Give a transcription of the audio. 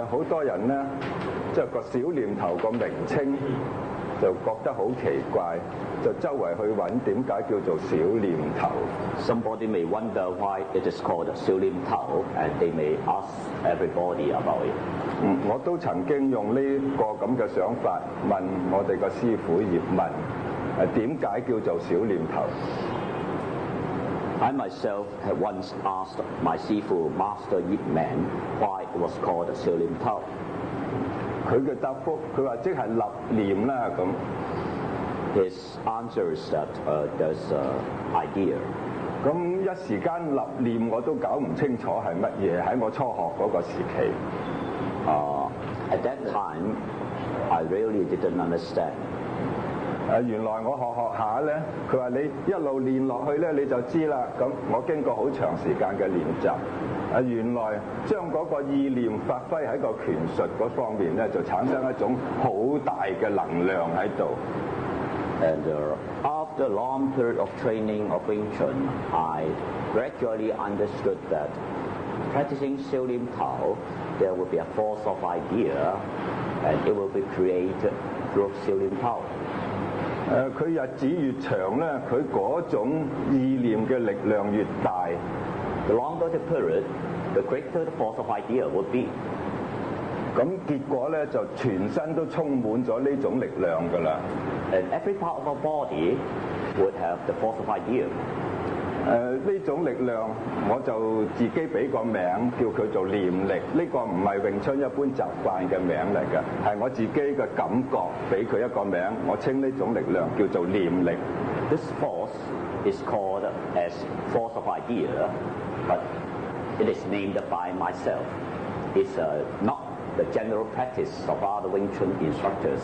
好多人咧，即係個小念頭個名稱就覺得好奇怪，就周圍去揾點解叫做小念頭。Somebody may wonder why it is called 小念頭 and they may ask everybody about it. 我都曾經用呢個咁嘅想法問我哋個師傅葉問，點解叫做小念頭？ I myself have once asked my Sifu, Master Yip Man, why it was called 小念頭。佢嘅答覆，佢話即係立念啦咁。His answer is that there's an idea. 咁一時間立念我都搞唔清楚係乜嘢，喺我初學嗰個時期。At that time, I really didn't understand. 原來我學下咧，佢話你一路練落去咧，你就知啦。咁我經過好長時間嘅練習，原來將嗰個意念發揮喺個拳術嗰方面咧，就產生一種好大嘅能量喺度。And after a long period of training of Wing Chun, I gradually understood that practicing 小念頭, there will be a force of idea, and it will be created through 小念頭。佢日子越長咧，佢嗰種意念嘅力量越大。The longer the period, the greater the force of idea would be. 咁結果咧就全身都充滿咗呢種力量㗎啦。And every part of our body would have the force of idea. 呢種力量我就自己俾個名叫佢做念力，呢個唔係詠春一般習慣嘅名嚟嘅，係我自己嘅感覺俾佢一個名，我稱呢種力量叫做念力。This force is called as force of idea, but it is named by myself. It's not the general practice of other Wing Chun instructors.